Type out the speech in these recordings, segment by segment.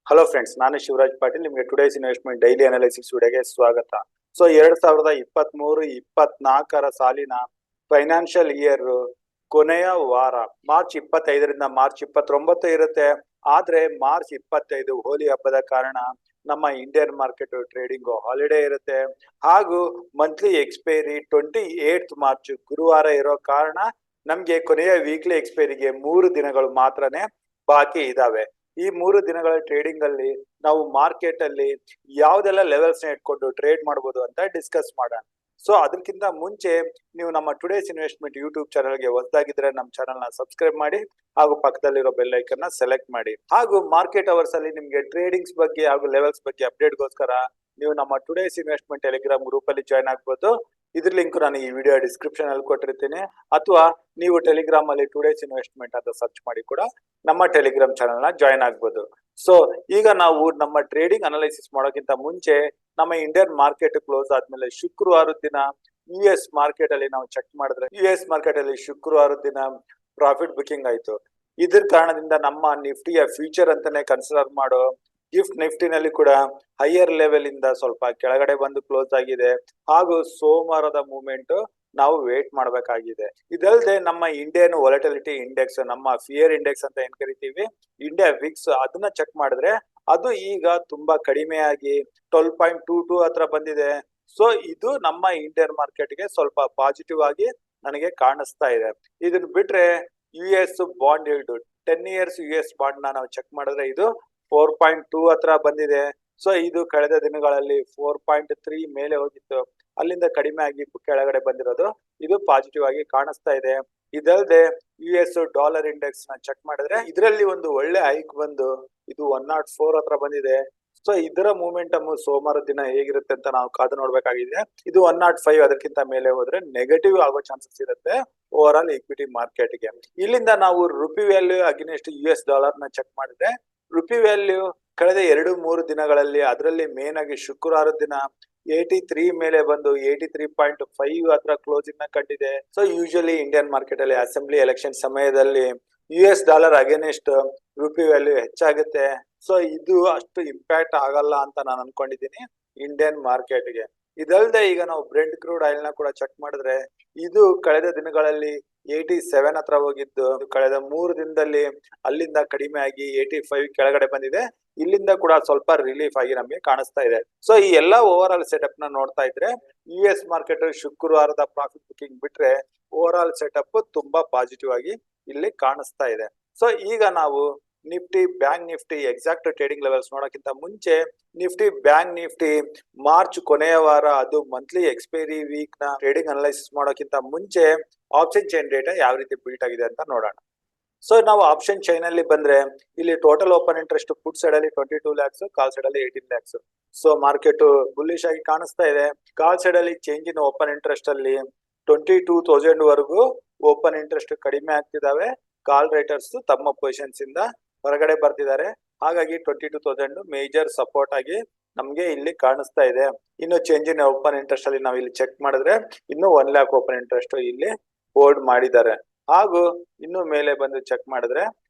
Hello friends, ನಾನು ಶಿವರಾಜ್ ಪಾಟೀಲ್. ನಿಮಗೆ today's investment daily analysis ವಿಡಿಯೋಗೆ ಸ್ವಾಗತ. ಸೊ 2023-24 ಸಾಲಿನ ಫೈನಾನ್ಷಿಯಲ್ ಇಯರ್ ಕೊನೆಯ ವಾರ ಮಾರ್ಚ್ 25ರಿಂದ ಮಾರ್ಚ್ 29 ಇರುತ್ತೆ. ಆದ್ರೆ ಮಾರ್ಚ್ 25 ಹೋಲಿ ಹಬ್ಬದ ಕಾರಣ ನಮ್ಮ ಇಂಡಿಯನ್ ಮಾರ್ಕೆಟ್ ಟ್ರೇಡಿಂಗ್ ಹಾಲಿಡೇ ಇರುತ್ತೆ. ಹಾಗೂ ಮಂತ್ಲಿ ಎಕ್ಸ್ಪೈರಿ 28 ಮಾರ್ಚ್ ಗುರುವಾರ ಇರೋ ಕಾರಣ ನಮ್ಗೆ ಕೊನೆಯ ವೀಕ್ಲಿ ಎಕ್ಸ್ಪೈರಿಗೆ 3 ದಿನಗಳು ಮಾತ್ರನೇ ಬಾಕಿ ಇದಾವೆ. ಈ 3 ದಿನಗಳ ಟ್ರೇಡಿಂಗ್ ಅಲ್ಲಿ ನಾವು ಮಾರ್ಕೆಟ್ ಅಲ್ಲಿ ಯಾವ್ದೆಲ್ಲ ಲೆವೆಲ್ಸ್ ನ ಇಟ್ಕೊಂಡು ಟ್ರೇಡ್ ಮಾಡಬಹುದು ಅಂತ ಡಿಸ್ಕಸ್ ಮಾಡೋಣ. ಸೊ ಅದಕ್ಕಿಂತ ಮುಂಚೆ ನೀವು ನಮ್ಮ ಟುಡೇಸ್ ಇನ್ವೆಸ್ಟ್ಮೆಂಟ್ ಯೂಟ್ಯೂಬ್ ಚಾನಲ್ಗೆ ಹೊಸದಾಗಿದ್ರೆ ನಮ್ಮ ಚಾನಲ್ ನ ಸಬ್ಸ್ಕ್ರೈಬ್ ಮಾಡಿ ಹಾಗೂ ಪಕ್ಕದಲ್ಲಿರೋ ಬೆಲ್ ಐಕನ್ ನ ಸೆಲೆಕ್ಟ್ ಮಾಡಿ. ಹಾಗೂ ಮಾರ್ಕೆಟ್ ಅವರ್ಸ್ ಅಲ್ಲಿ ನಿಮ್ಗೆ ಟ್ರೇಡಿಂಗ್ಸ್ ಬಗ್ಗೆ ಹಾಗೂ ಲೆವೆಲ್ಸ್ ಬಗ್ಗೆ ಅಪ್ಡೇಟ್ಗೋಸ್ಕರ ನೀವು ನಮ್ಮ ಟುಡೇಸ್ ಇನ್ವೆಸ್ಟ್ಮೆಂಟ್ ಟೆಲಿಗ್ರಾಮ್ ಗ್ರೂಪ್ ಅಲ್ಲಿ ಜಾಯ್ನ್ ಆಗ್ಬೋದು. ಇದ್ರ ಲಿಂಕ್ ನಾನು ಈ ವಿಡಿಯೋ ಡಿಸ್ಕ್ರಿಪ್ಷನ್ ಅಲ್ಲಿ ಕೊಟ್ಟಿರ್ತೀನಿ, ಅಥವಾ ನೀವು ಟೆಲಿಗ್ರಾಮ್ ಅಲ್ಲಿ ಟುಡೇಸ್ ಇನ್ವೆಸ್ಟ್ಮೆಂಟ್ ಅಂತ ಸರ್ಚ್ ಮಾಡಿ ಕೂಡ ನಮ್ಮ ಟೆಲಿಗ್ರಾಮ್ ಚಾನಲ್ ನ ಜಾಯ್ನ್ ಆಗ್ಬೋದು. ಸೊ ಈಗ ನಾವು ನಮ್ಮ ಟ್ರೇಡಿಂಗ್ ಅನಾಲಿಸಿಸ್ ಮಾಡೋಕ್ಕಿಂತ ಮುಂಚೆ ನಮ್ಮ ಇಂಡಿಯನ್ ಮಾರ್ಕೆಟ್ ಕ್ಲೋಸ್ ಆದ್ಮೇಲೆ ಶುಕ್ರವಾರದ ದಿನ US ಮಾರ್ಕೆಟ್ ಅಲ್ಲಿ ನಾವು ಚೆಕ್ ಮಾಡಿದ್ರೆ US ಮಾರ್ಕೆಟ್ ಅಲ್ಲಿ ಶುಕ್ರವಾರದ ದಿನ ಪ್ರಾಫಿಟ್ ಬುಕಿಂಗ್ ಆಯ್ತು. ಇದ್ರ ಕಾರಣದಿಂದ ನಮ್ಮ ನಿಫ್ಟಿಯ ಫ್ಯೂಚರ್ ಅಂತಾನೆ ಕನ್ಸಿಡರ್ ಮಾಡೋ ಗಿಫ್ಟ್ ನಿಫ್ಟಿನಲ್ಲಿ ಕೂಡ ಹೈಯರ್ ಲೆವೆಲ್ ಇಂದ ಸ್ವಲ್ಪ ಕೆಳಗಡೆ ಬಂದು ಕ್ಲೋಸ್ ಆಗಿದೆ. ಹಾಗೂ ಸೋಮವಾರದ ಮೂವ್ಮೆಂಟ್ ನಾವು ವೇಟ್ ಮಾಡಬೇಕಾಗಿದೆ. ಇದಲ್ಲದೆ ನಮ್ಮ ಇಂಡಿಯನ್ ವಾಲಟಿಲಿಟಿ ಇಂಡೆಕ್ಸ್, ನಮ್ಮ ಫಿಯರ್ ಇಂಡೆಕ್ಸ್ ಅಂತ ಏನ್ ಕರಿತೀವಿ, ಇಂಡಿಯಾ ವಿಕ್ಸ್, ಅದನ್ನ ಚೆಕ್ ಮಾಡಿದ್ರೆ ಅದು ಈಗ ತುಂಬಾ ಕಡಿಮೆಯಾಗಿ 12.22 ಹತ್ರ ಬಂದಿದೆ. ಸೊ ಇದು ನಮ್ಮ ಇಂಡಿಯನ್ ಮಾರ್ಕೆಟ್ಗೆ ಸ್ವಲ್ಪ ಪಾಸಿಟಿವ್ ಆಗಿ ನನಗೆ ಕಾಣಿಸ್ತಾ ಇದೆ. ಇದನ್ನ ಬಿಟ್ರೆ US bond yield 10 years US bond ನಾವು ಚೆಕ್ ಮಾಡಿದ್ರೆ ಇದು 4.2 ಹತ್ರ ಬಂದಿದೆ. ಸೊ ಇದು ಕಳೆದ ದಿನಗಳಲ್ಲಿ 4.3 ಮೇಲೆ ಹೋಗಿತ್ತು, ಅಲ್ಲಿಂದ ಕಡಿಮೆ ಆಗಿ ಕೆಳಗಡೆ ಬಂದಿರೋದು ಇದು ಪಾಸಿಟಿವ್ ಆಗಿ ಕಾಣಿಸ್ತಾ ಇದೆ. ಇದಲ್ಲದೆ US ಡಾಲರ್ ಇಂಡೆಕ್ಸ್ ನ ಚೆಕ್ ಮಾಡಿದ್ರೆ ಇದರಲ್ಲಿ ಒಂದು ಒಳ್ಳೆ ಹೈಕ್ ಬಂದು ಇದು 104 ಹತ್ರ ಬಂದಿದೆ. ಸೊ ಇದರ ಮೂಮೆಂಟಮ್ ಸೋಮವಾರ ದಿನ ಹೇಗಿರುತ್ತೆ ಅಂತ ನಾವು ಕಾದು ನೋಡ್ಬೇಕಾಗಿದೆ. ಇದು 105 ಅದಕ್ಕಿಂತ ಮೇಲೆ ಹೋದ್ರೆ ನೆಗೆಟಿವ್ ಆಗೋ ಚಾನ್ಸಸ್ ಇರುತ್ತೆ ಓವರ್ ಆಲ್ ಇಕ್ವಿಟಿ ಮಾರ್ಕೆಟ್ಗೆ. ಇಲ್ಲಿಂದ ನಾವು rupee value against US dollar ನ ಚೆಕ್ ಮಾಡಿದ್ರೆ ರುಪಿ ವ್ಯಾಲ್ಯೂ ಕಳೆದ 2-3 ದಿನಗಳಲ್ಲಿ, ಅದರಲ್ಲಿ ಮೇನ್ ಆಗಿ ಶುಕ್ರವಾರದ ದಿನ 83 ಮೇಲೆ ಬಂದು 83.5 ಹತ್ರ ಕ್ಲೋಸಿಂಗ್ ನ ಕಂಡಿದೆ. ಸೊ ಯೂಶಲಿ ಇಂಡಿಯನ್ ಮಾರ್ಕೆಟ್ ಅಲ್ಲಿ ಅಸೆಂಬ್ಲಿ ಎಲೆಕ್ಷನ್ ಸಮಯದಲ್ಲಿ US dollar against rupee value ಹೆಚ್ಚಾಗುತ್ತೆ. ಸೊ ಇದು ಅಷ್ಟು ಇಂಪ್ಯಾಕ್ಟ್ ಆಗಲ್ಲ ಅಂತ ನಾನು ಅನ್ಕೊಂಡಿದ್ದೀನಿ ಇಂಡಿಯನ್ ಮಾರ್ಕೆಟ್ಗೆ. ಇದಲ್ಲದೆ ಈಗ ನಾವು ಬ್ರೆಂಟ್ ಕ್ರೂಡ್ ಆಯಿಲ್ ನ ಕೂಡ ಚೆಕ್ ಮಾಡಿದ್ರೆ ಇದು ಕಳೆದ ದಿನಗಳಲ್ಲಿ 87 ಹತ್ರ ಹೋಗಿದ್ದು ಕಳೆದ 3 ದಿನದಲ್ಲಿ ಅಲ್ಲಿಂದ ಕಡಿಮೆ ಆಗಿ 85 ಕೆಳಗಡೆ ಬಂದಿದೆ. ಇಲ್ಲಿಂದ ಕೂಡ ಸ್ವಲ್ಪ ರಿಲೀಫ್ ಆಗಿ ನಮಗೆ ಕಾಣಿಸ್ತಾ ಇದೆ. ಸೊ ಈ ಎಲ್ಲಾ ಓವರ್ ಆಲ್ ಸೆಟಪ್ ನ ನೋಡ್ತಾ ಇದ್ರೆ US ಮಾರ್ಕೆಟ್ ಶುಕ್ರವಾರದ ಪ್ರಾಫಿಟ್ ಬುಕಿಂಗ್ ಬಿಟ್ರೆ ಓವರ್ ಆಲ್ ಸೆಟಪ್ ತುಂಬಾ ಪಾಸಿಟಿವ್ ಆಗಿ ಇಲ್ಲಿ ಕಾಣಿಸ್ತಾ ಇದೆ. ಸೊ ಈಗ ನಾವು Nifty, bank Nifty exact trading levels ನೋಡೋಕ್ಕಿಂತ ಮುಂಚೆ ನಿಫ್ಟಿ, ಬ್ಯಾಂಕ್ ನಿಫ್ಟಿ ಮಾರ್ಚ್ ಕೊನೆಯ ವಾರ ಅದು ಮಂತ್ಲಿ ಎಕ್ಸ್ಪೈರಿ ವೀಕ್ ನ ಟ್ರೇಡಿಂಗ್ ಅನಲೈಸಿಸ್ ಮಾಡೋಕ್ಕಿಂತ ಮುಂಚೆ ಆಪ್ಷನ್ ಚೈನ್ ಡೇಟಾ ಯಾವ ರೀತಿ ಬಿಲ್ಟ್ ಆಗಿದೆ ಅಂತ ನೋಡೋಣ. ಸೊ ನಾವು ಆಪ್ಷನ್ ಚೈನ್ ಅಲ್ಲಿ ಬಂದ್ರೆ ಇಲ್ಲಿ total open interest put side ಅಲ್ಲಿ 22 lakhs, ಕಾಲ್ ಸೈಡ್ ಅಲ್ಲಿ 18 lakhs. ಸೊ ಮಾರ್ಕೆಟ್ ಬುಲ್ಲಿಶ್ ಆಗಿ ಕಾಣಿಸ್ತಾ ಇದೆ. ಕಾಲ್ ಸೈಡ್ ಅಲ್ಲಿ ಚೇಂಜ್ ಇನ್ ಓಪನ್ ಇಂಟ್ರೆಸ್ಟ್ ಅಲ್ಲಿ 22,000 ವರೆಗೂ ಓಪನ್ ಇಂಟ್ರೆಸ್ಟ್ ಕಡಿಮೆ ಆಗ್ತಿದಾವೆ. ಕಾಲ್ ರೈಟರ್ಸ್ ತಮ್ಮ ಪೊಸಿಷನ್ಸ್ ಇಂದ ಹೊರಗಡೆ ಬರ್ತಿದ್ದಾರೆ. ಹಾಗಾಗಿ 22,000 ಮೇಜರ್ ಸಪೋರ್ಟ್ ಆಗಿ ನಮ್ಗೆ ಇಲ್ಲಿ ಕಾಣಿಸ್ತಾ ಇದೆ. ಇನ್ನು ಚೇಂಜ್ ಇನ್ ಓಪನ್ ಇಂಟ್ರೆಸ್ಟ್ ಅಲ್ಲಿ ನಾವು ಇಲ್ಲಿ ಚೆಕ್ ಮಾಡಿದ್ರೆ ಇನ್ನು 1 lakh ಓಪನ್ ಇಂಟ್ರೆಸ್ಟ್ ಇಲ್ಲಿ ಹೋಲ್ಡ್ ಮಾಡಿದ್ದಾರೆ. ಹಾಗೂ ಇನ್ನು ಮೇಲೆ ಬಂದು ಚೆಕ್ ಮಾಡಿದ್ರೆ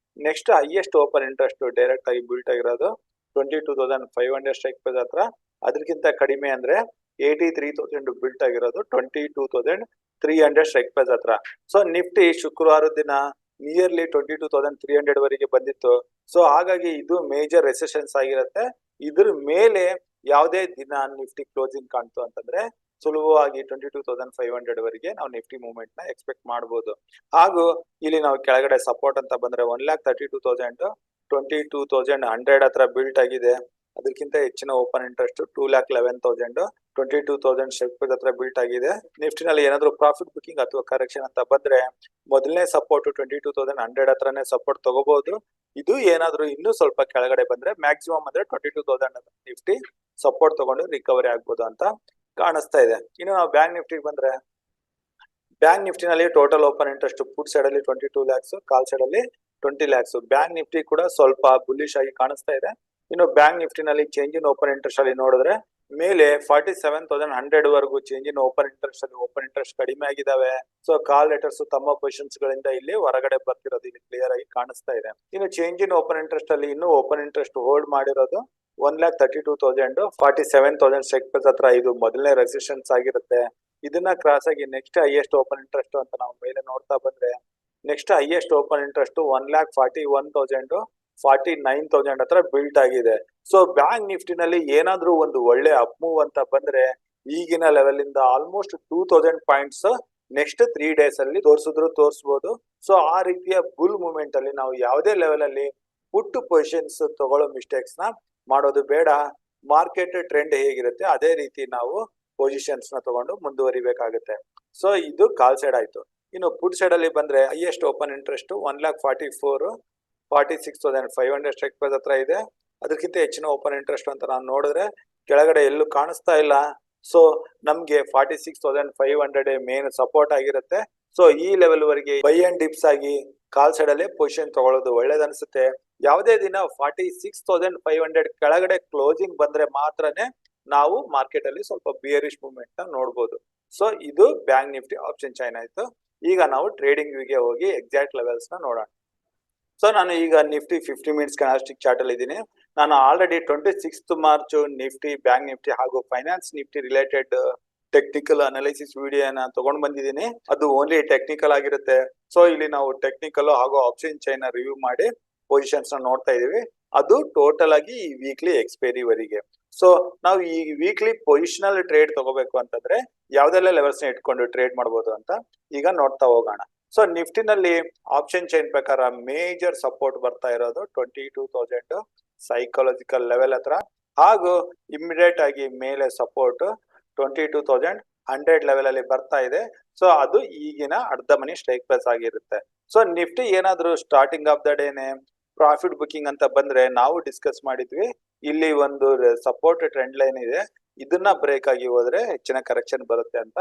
next highest open interest direct ಆಗಿ ಬಿಲ್ಟ್ ಆಗಿರೋದು 22,500 ಸ್ಟ್ರೈಕ್ ಪ್ರೈಸ್ ಹತ್ರ. ಅದಕ್ಕಿಂತ ಕಡಿಮೆ ಅಂದ್ರೆ 83,000 ಬಿಲ್ಟ್ ಆಗಿರೋದು 22,300 ಸ್ಟ್ರೈಕ್ ಪ್ರೈಸ್ ಹತ್ರ. ಸೊ ನಿಫ್ಟಿ ಶುಕ್ರವಾರದ ದಿನ ನಿಯರ್ಲಿ 22,300 ವರೆಗೆ ಬಂದಿತ್ತು. ಸೊ ಹಾಗಾಗಿ ಇದು ಮೇಜರ್ ರೆಸಿಸ್ಟೆನ್ಸ್ ಆಗಿರುತ್ತೆ. ಇದ್ರ ಮೇಲೆ ಯಾವುದೇ ದಿನ ನಿಫ್ಟಿ ಕ್ಲೋಸಿಂಗ್ ಕಾಣ್ತು ಅಂತಂದ್ರೆ ಸುಲಭವಾಗಿ 22,500 ವರೆಗೆ ನಾವು ನಿಫ್ಟಿ ಮೂವ್ಮೆಂಟ್ ನ ಎಕ್ಸ್ಪೆಕ್ಟ್ ಮಾಡಬಹುದು. ಹಾಗೂ ಇಲ್ಲಿ ನಾವು ಕೆಳಗಡೆ ಸಪೋರ್ಟ್ ಅಂತ ಬಂದ್ರೆ 1,32,000, 22,100 ಹತ್ರ ಬಿಲ್ಟ್ ಆಗಿದೆ. ಅದಕ್ಕಿಂತ ಹೆಚ್ಚಿನ ಓಪನ್ ಇಂಟ್ರೆಸ್ಟ್ 2,11,000, 22,000 ಸ್ಟ್ರೈಕ್ ಪ್ರೈಸ್ ಹತ್ರ ಬಿಲ್ಟ್ ಆಗಿದೆ. ನಿಫ್ಟಿನಲ್ಲಿ ಏನಾದ್ರು ಪ್ರಾಫಿಟ್ ಬುಕಿಂಗ್ ಅಥವಾ ಕರೆಕ್ಷನ್ ಅಂತ ಬಂದ್ರೆ ಮೊದಲನೇ ಸಪೋರ್ಟ್ 22,100 ಹತ್ರನೇ ಸಪೋರ್ಟ್ ತಗೋಬಹುದು. ಇದು ಏನಾದ್ರು ಇನ್ನೂ ಸ್ವಲ್ಪ ಕೆಳಗಡೆ ಬಂದ್ರೆ ಮ್ಯಾಕ್ಸಿಮಮ್ ಅಂದ್ರೆ 22,000 ನಿಫ್ಟಿ ಸಪೋರ್ಟ್ ತಗೊಂಡು ರಿಕವರಿ ಆಗ್ಬೋದು ಅಂತ ಕಾಣಿಸ್ತಾ ಇದೆ. ಇನ್ನು ನಾವು ಬ್ಯಾಂಕ್ ನಿಫ್ಟಿಗೆ ಬಂದ್ರೆ ಬ್ಯಾಂಕ್ ನಿಫ್ಟಿನಲ್ಲಿ total open interest put side ಅಲ್ಲಿ 22 lakhs, ಕಾಲ್ ಸೈಡ್ ಅಲ್ಲಿ 20 lakhs. ಬ್ಯಾಂಕ್ ನಿಫ್ಟಿ ಕೂಡ ಸ್ವಲ್ಪ ಬುಲ್ಲಿಶ್ ಆಗಿ ಕಾಣಿಸ್ತಾ ಇದೆ. ಇನ್ನು ಬ್ಯಾಂಕ್ ನಿಫ್ಟಿನಲ್ಲಿ ಚೇಂಜ್ ಇನ್ ಓಪನ್ ಇಂಟ್ರೆಸ್ಟ್ ಅಲ್ಲಿ ನೋಡಿದ್ರೆ ಮೇಲೆ 47,100 ವರೆಗೂ ಚೇಂಜ್ ಇನ್ ಓಪನ್ ಇಂಟ್ರೆಸ್ಟ್ ಅಲ್ಲಿ ಓಪನ್ ಇಂಟ್ರೆಸ್ಟ್ ಕಡಿಮೆ ಆಗಿದಾವೆ. ಸೊ ಕಾಲ್ ಲೆಟರ್ಸ್ ತಮ್ಮ ಪೊಸಿಷನ್ಸ್ ಗಳಿಂದ ಇಲ್ಲಿ ಹೊರಗಡೆ ಬರ್ತಿರೋದು ಇಲ್ಲಿ ಕ್ಲಿಯರ್ ಆಗಿ ಕಾಣಿಸ್ತಾ ಇದೆ. ಇನ್ನು ಚೇಂಜ್ ಇನ್ ಓಪನ್ ಇಂಟ್ರೆಸ್ಟ್ ಅಲ್ಲಿ ಇನ್ನು ಓಪನ್ ಇಂಟ್ರೆಸ್ಟ್ ಹೋಲ್ಡ್ ಮಾಡಿರೋದು 1,32,000 47,000 ಸ್ಟ್ರೈಕ್ ಪ್ರೈಸ್ ಹತ್ರ ಇದು ಮೊದಲನೇ ರೆಸಿಸ್ಟೆನ್ಸ್ ಆಗಿರುತ್ತೆ. ಇದನ್ನ ಕ್ರಾಸ್ ಆಗಿ ನೆಕ್ಸ್ಟ್ ಹೈಯೆಸ್ಟ್ ಓಪನ್ ಇಂಟ್ರೆಸ್ಟ್ ಅಂತ ನಾವು ಮೇಲೆ ನೋಡ್ತಾ ಬಂದ್ರೆ ನೆಕ್ಸ್ಟ್ ಹೈಯೆಸ್ಟ್ ಓಪನ್ ಇಂಟ್ರೆಸ್ಟ್ 1,41,000 49,000 ಹತ್ರ ಬಿಲ್ಟ್ ಆಗಿದೆ. ಸೊ ಬ್ಯಾಂಕ್ ನಿಫ್ಟಿನಲ್ಲಿ ಏನಾದ್ರೂ ಒಂದು ಒಳ್ಳೆ ಅಪ್ ಮೂವ್ ಅಂತ ಬಂದ್ರೆ ಈಗಿನ ಲೆವೆಲ್ ಇಂದ ಆಲ್ಮೋಸ್ಟ್ 2,000 ಪಾಯಿಂಟ್ಸ್ ನೆಕ್ಸ್ಟ್ 3 ಡೇಸ್ ಅಲ್ಲಿ ತೋರಿಸಬಹುದು. ಸೊ ಆ ರೀತಿಯ ಬುಲ್ ಮೂವ್ಮೆಂಟ್ ಅಲ್ಲಿ ನಾವು ಯಾವುದೇ ಲೆವೆಲ್ ಅಲ್ಲಿ ಪುಟ್ ಪೊಸಿಷನ್ಸ್ ತಗೊಳ್ಳೋ ಮಿಸ್ಟೇಕ್ಸ್ ನ ಮಾಡೋದು ಬೇಡ. ಮಾರ್ಕೆಟ್ ಟ್ರೆಂಡ್ ಹೇಗಿರುತ್ತೆ ಅದೇ ರೀತಿ ನಾವು ಪೊಸಿಷನ್ಸ್ ನ ತಗೊಂಡು ಮುಂದುವರಿಬೇಕಾಗುತ್ತೆ. ಸೊ ಇದು ಕಾಲ್ ಸೈಡ್ ಆಯ್ತು. ಇನ್ನು ಪುಟ್ ಸೈಡ್ ಅಲ್ಲಿ ಬಂದ್ರೆ highest open interest 1,46,500 strike price ಹತ್ರ ಇದೆ. ಅದಕ್ಕಿಂತ ಹೆಚ್ಚಿನ ಓಪನ್ ಇಂಟ್ರೆಸ್ಟ್ ಅಂತ ನಾವು ನೋಡಿದ್ರೆ ಕೆಳಗಡೆ ಎಲ್ಲೂ ಕಾಣಿಸ್ತಾ ಇಲ್ಲ. ಸೊ ನಮ್ಗೆ 46,500 ಮೇನ್ ಸಪೋರ್ಟ್ ಆಗಿರುತ್ತೆ. ಸೊ ಈ ಲೆವೆಲ್ ವರೆಗೆ ಬೈ ಅಂಡ್ ಡಿಪ್ಸ್ ಆಗಿ ಕಾಲ್ ಸೈಡ್ ಅಲ್ಲೇ ಪೊಸಿಷನ್ ತಗೊಳ್ಳೋದು ಒಳ್ಳೇದನ್ಸುತ್ತೆ. ಯಾವುದೇ ದಿನ 46,500 ಕೆಳಗಡೆ ಕ್ಲೋಸಿಂಗ್ ಬಂದ್ರೆ ಮಾತ್ರನೇ ನಾವು ಮಾರ್ಕೆಟ್ ಅಲ್ಲಿ ಸ್ವಲ್ಪ ಬಿಯರಿಶ್ ಮೂವ್ಮೆಂಟ್ ನ ನೋಡಬಹುದು. ಸೊ ಇದು ಬ್ಯಾಂಕ್ ನಿಫ್ಟಿ ಆಪ್ಷನ್ ಚೈನ್ ಆಯ್ತು. ಈಗ ನಾವು ಟ್ರೇಡಿಂಗ್ ಗೆ ಹೋಗಿ ಎಕ್ಸಾಕ್ಟ್ ಲೆವೆಲ್ಸ್ ನ ನೋಡೋಣ. ಸೊ ನಾನು ಈಗ ನಿಫ್ಟಿ 50 ಮಿನಿಟ್ಸ್ ಕ್ಯಾಂಡಲ್ಸ್ಟಿಕ್ ಚಾರ್ಟ್ ಅಲ್ಲಿ ಇದ್ದೀನಿ. ನಾನು already 26 March Nifty, bank Nifty ಹಾಗೂ finance Nifty related technical analysis ವಿಡಿಯೋನ ತಗೊಂಡ್ ಬಂದಿದ್ದೀನಿ. ಅದು ಓನ್ಲಿ ಟೆಕ್ನಿಕಲ್ ಆಗಿರುತ್ತೆ. ಸೊ ಇಲ್ಲಿ ನಾವು ಟೆಕ್ನಿಕಲ್ ಹಾಗೂ ಆಪ್ಷನ್ ಚೈನ್ ರಿವ್ಯೂ ಮಾಡಿ ಪೊಸಿಷನ್ಸ್ ನ ನೋಡ್ತಾ ಇದೀವಿ. ಅದು ಟೋಟಲ್ ಆಗಿ ಈ ವೀಕ್ಲಿ ಎಕ್ಸ್ಪೈರಿ ವರೆಗೆ. ಸೊ ನಾವು ಈ ವೀಕ್ಲಿ ಪೊಸಿಷನಲ್ ಟ್ರೇಡ್ ತಗೋಬೇಕು ಅಂತಂದ್ರೆ ಯಾವ್ದೆಲ್ಲ ಲೆವೆಲ್ಸ್ ನ ಇಟ್ಕೊಂಡು ಟ್ರೇಡ್ ಮಾಡಬಹುದು ಅಂತ ಈಗ ನೋಡ್ತಾ ಹೋಗೋಣ. ಸೊ ನಿಫ್ಟಿನಲ್ಲಿ ಆಪ್ಷನ್ ಚೈನ್ ಪ್ರಕಾರ ಮೇಜರ್ ಸಪೋರ್ಟ್ ಬರ್ತಾ ಇರೋದು 22,000 ಸೈಕಾಲಜಿಕಲ್ ಲೆವೆಲ್ ಹತ್ರ, ಹಾಗೂ ಇಮಿಡಿಯೇಟ್ ಆಗಿ ಮೇಲೆ ಸಪೋರ್ಟ್ 22,100 ಲೆವೆಲ್ ಅಲ್ಲಿ ಬರ್ತಾ ಇದೆ. ಸೊ ಅದು ಈಗಿನ ಅರ್ಧ ಮನಿ ಸ್ಟ್ರೈಕ್ ಪ್ರೈಸ್ ಆಗಿರುತ್ತೆ. ಸೊ ನಿಫ್ಟಿ ಏನಾದ್ರು ಸ್ಟಾರ್ಟಿಂಗ್ ಆಫ್ ದ ಡೇನೆ ಪ್ರಾಫಿಟ್ ಬುಕಿಂಗ್ ಅಂತ ಬಂದ್ರೆ ನಾವು ಡಿಸ್ಕಸ್ ಮಾಡಿದ್ವಿ, ಇಲ್ಲಿ ಒಂದು ಸಪೋರ್ಟ್ ಟ್ರೆಂಡ್ ಲೈನ್ ಇದೆ, ಇದನ್ನ ಬ್ರೇಕ್ ಆಗಿ ಹೋದ್ರೆ ಹೆಚ್ಚಿನ ಕರೆಕ್ಷನ್ ಬರುತ್ತೆ ಅಂತ.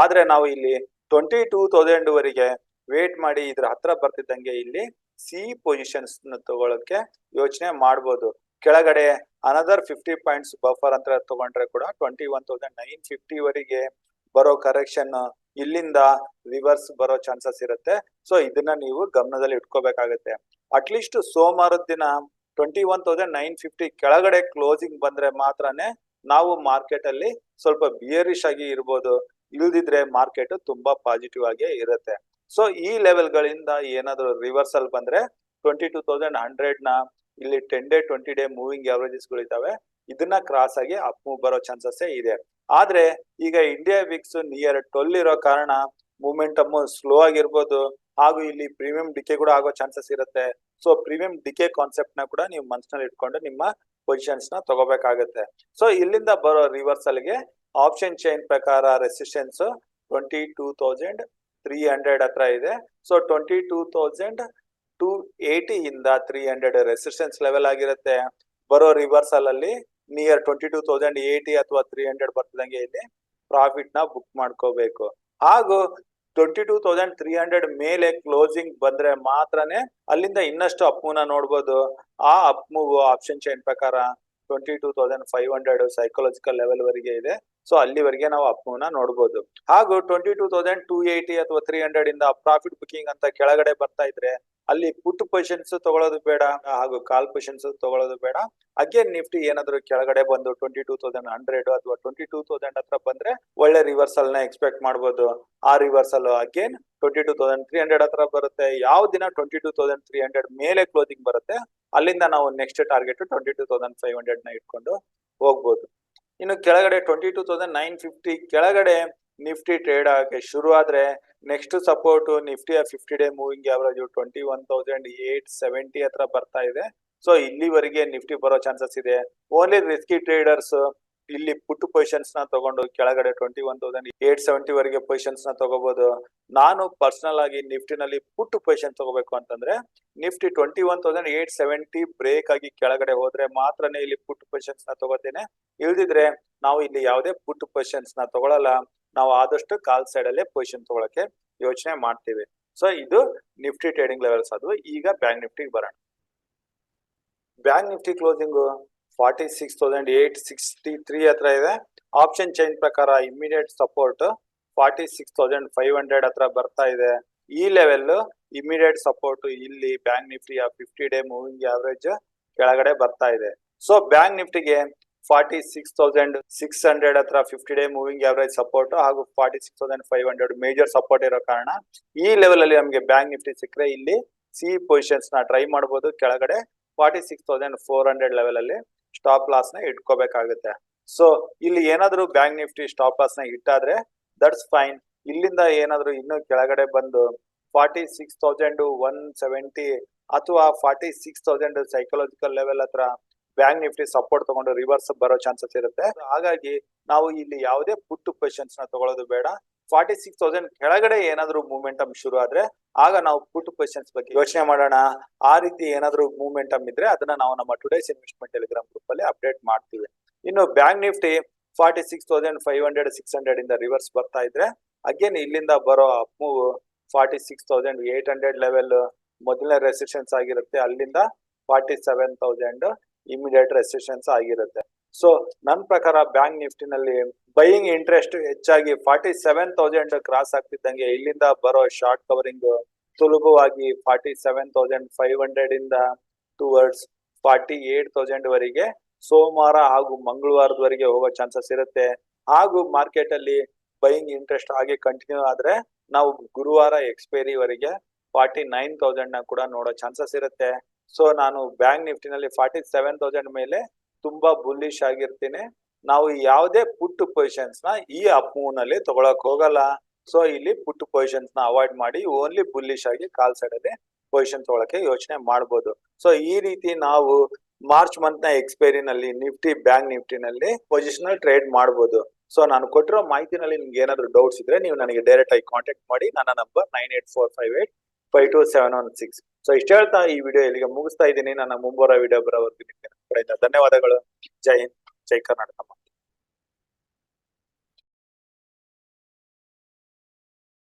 ಆದ್ರೆ ನಾವು ಇಲ್ಲಿ 22,000 ವರೆಗೆ ವೇಟ್ ಮಾಡಿ ಇದ್ರ ಹತ್ರ ಬರ್ತಿದ್ದಂಗೆ ಇಲ್ಲಿ ಸಿ ಪೊಸಿಷನ್ಸ್ ತಗೊಳಕ್ಕೆ ಯೋಚನೆ ಮಾಡಬಹುದು. ಕೆಳಗಡೆ ಅನದರ್ 50 ಪಾಯಿಂಟ್ಸ್ ಬಫರ್ ಅಂತ ತಗೊಂಡ್ರೆ ಕೂಡ 21,950 ವರೆಗೆ ಬರೋ ಕರೆಕ್ಷನ್ ಇಲ್ಲಿಂದ ರಿವರ್ಸ್ ಬರೋ ಚಾನ್ಸಸ್ ಇರುತ್ತೆ. ಸೊ ಇದನ್ನ ನೀವು ಗಮನದಲ್ಲಿ ಇಟ್ಕೋಬೇಕಾಗತ್ತೆ. ಅಟ್ಲೀಸ್ಟ್ ಸೋಮವಾರದ ದಿನ 21,950 ಕೆಳಗಡೆ ಕ್ಲೋಸಿಂಗ್ ಬಂದ್ರೆ ಮಾತ್ರನೇ ನಾವು ಮಾರ್ಕೆಟ್ ಅಲ್ಲಿ ಸ್ವಲ್ಪ ಬಿಯರಿಶ್ ಆಗಿ ಇರ್ಬೋದು. ಇಲ್ದಿದ್ರೆ ಮಾರ್ಕೆಟ್ ತುಂಬಾ ಪಾಸಿಟಿವ್ ಆಗಿ ಇರುತ್ತೆ. ಸೊ ಈ ಲೆವೆಲ್ ಗಳಿಂದ ಏನಾದ್ರು ರಿವರ್ಸಲ್ ಬಂದ್ರೆ 22,100 ನ ಇಲ್ಲಿ 10 ಡೇ 20 ಡೇ ಮೂವಿಂಗ್ ಅವರೇಜಸ್ ಗಳಿದಾವೆ, ಇದನ್ನ ಕ್ರಾಸ್ ಆಗಿ ಅಪ್ ಮೂವ್ ಬರೋ ಚಾನ್ಸಸ್ ಇದೆ. ಆದ್ರೆ ಈಗ ಇಂಡಿಯಾ ವಿಕ್ಸ್ ನಿಯರ್ 12 ಇರೋ ಕಾರಣ ಮೂಮೆಂಟಮ್ ಸ್ಲೋ ಆಗಿರ್ಬೋದು, ಹಾಗೂ ಇಲ್ಲಿ ಪ್ರೀಮಿಯಂ ಡಿಕೆ ಕೂಡ ಆಗೋ ಚಾನ್ಸಸ್ ಇರುತ್ತೆ. ಸೊ ಪ್ರೀಮಿಯಂ ಡಿಕೆ ಕಾನ್ಸೆಪ್ಟ್ ನ ಕೂಡ ನೀವು ಮನಸ್ಸಿನಲ್ಲಿ ಇಟ್ಕೊಂಡು ನಿಮ್ಮ ಪೊಸಿಷನ್ಸ್ ನ ತಗೋಬೇಕಾಗುತ್ತೆ. ಸೊ ಇಲ್ಲಿಂದ ಬರೋ ರಿವರ್ಸಲ್ ಗೆ ಆಪ್ಷನ್ ಚೈನ್ ಪ್ರಕಾರ ರೆಸಿಸ್ಟೆನ್ಸ್ 22,300 ಹತ್ರ ಇದೆ. ಸೊ 22,280 ಇಂದ 300 ರೆಸಿಸ್ಟೆನ್ಸ್ ಲೆವೆಲ್ ಆಗಿರುತ್ತೆ. ಬರೋ ರಿವರ್ಸಲ್ ಅಲ್ಲಿ ನಿಯರ್ 22,080 ಅಥವಾ 300 ಬರ್ತಿದಂಗೆ ಇಲ್ಲಿ ಪ್ರಾಫಿಟ್ ನ ಬುಕ್ ಮಾಡ್ಕೋಬೇಕು. ಹಾಗೂ 22,300 ಮೇಲೆ ಕ್ಲೋಸಿಂಗ್ ಬಂದ್ರೆ ಮಾತ್ರನೇ ಅಲ್ಲಿಂದ ಇನ್ನಷ್ಟು ಅಪ್ ಮೂವ್ ನ ನೋಡ್ಬೋದು. ಆ ಅಪ್ ಮೂವ್ ಆಪ್ಷನ್ ಚೈನ್ ಪ್ರಕಾರ 22,500 ಸೈಕಾಲಜಿಕಲ್ ಲೆವೆಲ್ ವರೆಗೆ ಇದೆ. ಸೊ ಅಲ್ಲಿವರೆಗೆ ನಾವು ಅಪ್ ಮೂವ್ ನ ನೋಡಬಹುದು. ಹಾಗೂ 22,280 ಅಥವಾ 300 ಇಂದ ಪ್ರಾಫಿಟ್ ಬುಕಿಂಗ್ ಅಂತ ಕೆಳಗಡೆ ಬರ್ತಾ ಇದ್ರೆ ಅಲ್ಲಿ ಪುಟ್ ಪೊಸಿಷನ್ಸ್ ತಗೊಳ್ಳೋದು ಬೇಡ, ಹಾಗೂ ಕಾಲ್ ಪೊಸಿಷನ್ಸ್ ತಗೊಳ್ಳೋದು ಬೇಡ. ಅಗೇನ್ ನಿಫ್ಟಿ ಏನಾದ್ರು ಕೆಳಗಡೆ ಬಂದು 22,100 ಅಥವಾ 22,000 ಹತ್ರ ಬಂದ್ರೆ ಒಳ್ಳೆ ರಿವರ್ಸಲ್ ನ ಎಕ್ಸ್ಪೆಕ್ಟ್ ಮಾಡಬಹುದು. ಆ ರಿವರ್ಸಲ್ ಅಗೇನ್ 22,300 ಹತ್ರ ಬರುತ್ತೆ. ಯಾವ ದಿನ 22,300 ಮೇಲೆ ಕ್ಲೋಸಿಂಗ್ ಬರುತ್ತೆ ಅಲ್ಲಿಂದ ನಾವು ನೆಕ್ಸ್ಟ್ ಟಾರ್ಗೆಟ್ 22,500 ನ ಇಟ್ಕೊಂಡು ಹೋಗ್ಬೋದು. ಇನ್ನು ಕೆಳಗಡೆ 22,950 ಕೆಳಗಡೆ ನಿಫ್ಟಿ ಟ್ರೇಡ್ ಆಗಕ್ಕೆ ಶುರು ಆದ್ರೆ ನೆಕ್ಸ್ಟ್ ಸಪೋರ್ಟ್ ನಿಫ್ಟಿಯ 50 ಡೇ ಮೂವಿಂಗ್ ಅವರೇಜ್ 21,870 ಹತ್ರ ಬರ್ತಾ ಇದೆ. ಸೊ ಇಲ್ಲಿವರೆಗೆ ನಿಫ್ಟಿ ಬರೋ ಚಾನ್ಸಸ್ ಇದೆ. ಓನ್ಲಿ ರಿಸ್ಕಿ ಟ್ರೇಡರ್ಸ್ ಇಲ್ಲಿ ಪುಟ್ ಪೊಸಿಷನ್ಸ್ ನ ತಗೊಂಡು ಕೆಳಗಡೆ 21,870 ವರೆಗೆ ಪೊಸಿಷನ್ಸ್ ನ ತಗೋಬಹುದು. ನಾನು ಪರ್ಸನಲ್ ಆಗಿ ನಿಫ್ಟಿನಲ್ಲಿ ಪುಟ್ ಪೊಸಿಷನ್ ತಗೋಬೇಕು ಅಂತಂದ್ರೆ ನಿಫ್ಟಿ 21,870 ಬ್ರೇಕ್ ಆಗಿ ಕೆಳಗಡೆ ಹೋದ್ರೆ ಮಾತ್ರನೇ ಇಲ್ಲಿ ಪುಟ್ ಪೊಸಿಷನ್ಸ್ ನ ತಗೋತೇನೆ. ಇಲ್ದಿದ್ರೆ ನಾವು ಇಲ್ಲಿ ಯಾವುದೇ ಪುಟ್ ಪೊಸಿಷನ್ಸ್ ನ ತಗೊಳಲ್ಲ. ನಾವು ಆದಷ್ಟು ಕಾಲ್ ಸೈಡ್ ಅಲ್ಲೇ ಪೊಸಿಷನ್ ತಗೊಳಕ್ಕೆ ಯೋಚನೆ ಮಾಡ್ತೀವಿ. ಸೊ ಇದು ನಿಫ್ಟಿ ಟ್ರೇಡಿಂಗ್ ಲೆವೆಲ್ಸ್. ಅದು ಈಗ ಬ್ಯಾಂಕ್ ನಿಫ್ಟಿಗೆ ಬರೋಣ. ಬ್ಯಾಂಕ್ ನಿಫ್ಟಿ ಕ್ಲೋಸಿಂಗ್ 46,863 ಹತ್ರ ಇದೆ. ಆಪ್ಷನ್ ಚೈನ್ ಪ್ರಕಾರ ಇಮಿಡಿಯೇಟ್ ಸಪೋರ್ಟ್ 46,500 ಹತ್ರ ಬರ್ತಾ ಇದೆ. ಈ ಲೆವೆಲ್ ಇಮಿಡಿಯೇಟ್ ಸಪೋರ್ಟ್ ಇಲ್ಲಿ ಬ್ಯಾಂಕ್ ನಿಫ್ಟಿಯ 50-ಡೇ ಮೂವಿಂಗ್ ಆವರೇಜ್ ಕೆಳಗಡೆ ಬರ್ತಾ ಇದೆ. ಸೊ ಬ್ಯಾಂಕ್ ನಿಫ್ಟಿಗೆ 46,600 ಹತ್ರ 50-ಡೇ ಮೂವಿಂಗ್ ಆವರೇಜ್ ಸಪೋರ್ಟ್ ಹಾಗೂ 46,500 ಮೇಜರ್ ಸಪೋರ್ಟ್ ಇರೋ ಕಾರಣ ಈ ಲೆವೆಲ್ ಅಲ್ಲಿ ನಮಗೆ ಬ್ಯಾಂಕ್ ನಿಫ್ಟಿ ಸಿಕ್ಕರೆ ಇಲ್ಲಿ ಸಿ ಪೊಸಿಷನ್ಸ್ ನ ಟ್ರೈ ಮಾಡಬಹುದು. ಕೆಳಗಡೆ 46,400 ಲೆವೆಲ್ ಅಲ್ಲಿ ಸ್ಟಾಪ್ ಲಾಸ್ ನ ಇಟ್ಕೋಬೇಕಾಗುತ್ತೆ. ಸೊ ಇಲ್ಲಿ ಏನಾದ್ರು ಬ್ಯಾಂಕ್ ನಿಫ್ಟಿ ಸ್ಟಾಪ್ ಲಾಸ್ ನ ಇಟ್ಟಾದ್ರೆ ದಟ್ಸ್ ಫೈನ್. ಇಲ್ಲಿಂದ ಏನಾದ್ರು ಇನ್ನು ಕೆಳಗಡೆ ಬಂದು 46,170 ಅಥವಾ 46,000 ಸೈಕಲಾಜಿಕಲ್ ಲೆವೆಲ್ ಹತ್ರ ಬ್ಯಾಂಕ್ ನಿಫ್ಟಿ ಸಪೋರ್ಟ್ ತಗೊಂಡು ರಿವರ್ಸ್ ಬರೋ ಚಾನ್ಸಸ್ ಇರುತ್ತೆ. ಹಾಗಾಗಿ ನಾವು ಇಲ್ಲಿ ಯಾವುದೇ ಪುಟ್ ಪೊಸಿಷನ್ಸ್ ನ ತಗೊಳ್ಳೋದು ಬೇಡ. 46,000 ಕೆಳಗಡೆ ಏನಾದ್ರು ಮೂವ್ಮೆಂಟಮ್ ಶುರು ಆದ್ರೆ ಆಗ ನಾವು ಪುಟ್ ಪೊಸಿಷನ್ಸ್ ಬಗ್ಗೆ ಯೋಚನೆ ಮಾಡೋಣ. ಆ ರೀತಿ ಏನಾದ್ರು ಮೂವ್ಮೆಂಟಮ್ ಇದ್ರೆ ಅದನ್ನ ನಾವು ನಮ್ಮ ಟುಡೇಸ್ ಇನ್ವೆಸ್ಟ್ಮೆಂಟ್ ಟೆಲಿಗ್ರಾಮ್ ಗ್ರೂಪ್ ಅಲ್ಲಿ ಅಪ್ಡೇಟ್ ಮಾಡ್ತೀವಿ. ಇನ್ನು ಬ್ಯಾಂಕ್ ನಿಫ್ಟಿ 46,500-600 ಇಂದ ರಿವರ್ಸ್ ಬರ್ತಾ ಇದ್ರೆ ಅಗೇನ್ ಇಲ್ಲಿಂದ ಬರೋ ಅಪ್ ಮೂವ್ 46,800 ಲೆವೆಲ್ ಮೊದಲನೇ ರೆಸಿಸ್ಟೆನ್ಸ್ ಆಗಿರುತ್ತೆ. ಅಲ್ಲಿಂದ 47,000 ಇಮಿಡಿಯೇಟ್ ರೆಸಿಸ್ಟೆನ್ಸ್ ಆಗಿರುತ್ತೆ. ಸೊ ನನ್ನ ಪ್ರಕಾರ ಬ್ಯಾಂಕ್ ನಿಫ್ಟಿನಲ್ಲಿ ಬೈಯಿಂಗ್ ಇಂಟ್ರೆಸ್ಟ್ ಹೆಚ್ಚಾಗಿ 47,000 ಕ್ರಾಸ್ ಆಗ್ತಿದ್ದಂಗೆ ಇಲ್ಲಿಂದ ಬರೋ ಶಾರ್ಟ್ ಕವರಿಂಗ್ ಸುಲಭವಾಗಿ 47,500 ಇಂದ ಟುವರ್ಡ್ಸ್ 48,000 ವರೆಗೆ ಸೋಮವಾರ ಹಾಗೂ ಮಂಗಳವಾರದವರೆಗೆ ಹೋಗೋ ಚಾನ್ಸಸ್ ಇರುತ್ತೆ. ಹಾಗೂ ಮಾರ್ಕೆಟ್ ಅಲ್ಲಿ ಬೈಯಿಂಗ್ ಇಂಟ್ರೆಸ್ಟ್ ಹಾಗೆ ಕಂಟಿನ್ಯೂ ಆದ್ರೆ ನಾವು ಗುರುವಾರ ಎಕ್ಸ್ಪೈರಿ ವರೆಗೆ 49,000 ನ ಕೂಡ ನೋಡೋ ಚಾನ್ಸಸ್ ಇರುತ್ತೆ. ಸೊ ನಾನು ಬ್ಯಾಂಕ್ ನಿಫ್ಟಿನಲ್ಲಿ 47,000 ಮೇಲೆ ತುಂಬಾ ಬುಲ್ಲಿಶ್ ಆಗಿರ್ತೀನಿ. ನಾವು ಯಾವುದೇ ಪುಟ್ ಪೊಸಿಷನ್ಸ್ ನ ಈ ಅಪ್ ಮೂವ್ ನಲ್ಲಿ ತಗೊಳಕ್ ಹೋಗಲ್ಲ. ಸೊ ಇಲ್ಲಿ ಪುಟ್ ಪೊಸಿಷನ್ಸ್ ನ ಅವಾಯ್ಡ್ ಮಾಡಿ ಓನ್ಲಿ ಬುಲ್ಲಿಶ್ ಆಗಿ ಕಾಲ್ ಸೈಡ್ ಅಲ್ಲಿ ಪೊಸಿಷನ್ ತಗೊಳಕ್ಕೆ ಯೋಚನೆ ಮಾಡಬಹುದು. ಸೊ ಈ ರೀತಿ ನಾವು ಮಾರ್ಚ್ ಮಂತ್ ನ ಎಕ್ಸ್ಪೈರಿ ನಲ್ಲಿ ನಿಫ್ಟಿ ಬ್ಯಾಂಕ್ ನಿಫ್ಟಿನಲ್ಲಿ ಪೊಸಿಷನಲ್ ಟ್ರೇಡ್ ಮಾಡಬಹುದು. ಸೊ ನಾನು ಕೊಟ್ಟಿರೋ ಮಾಹಿತಿನಲ್ಲಿ ನಿಮ್ಗೆ ಏನಾದ್ರು ಡೌಟ್ಸ್ ಇದ್ರೆ ನೀವು ನನಗೆ ಡೈರೆಕ್ಟ್ ಆಗಿ ಕಾಂಟ್ಯಾಕ್ಟ್ ಮಾಡಿ. ನನ್ನ ನಂಬರ್ 9845852716. ಸೊ ಇಷ್ಟ ಹೇಳ್ತಾ ಈ ವಿಡಿಯೋ ಇಲ್ಲಿಗೆ ಮುಗಿಸ್ತಾ ಇದ್ದೀನಿ. ನನ್ನ ಮುಂಬರುವ ವಿಡಿಯೋ ಬರೋವರೆಗೂ ನಿಮಗೆ ಧನ್ಯವಾದಗಳು. ಜೈ ಹಿಂದ್, ಜೈ ಕರ್ನಾಟಕ.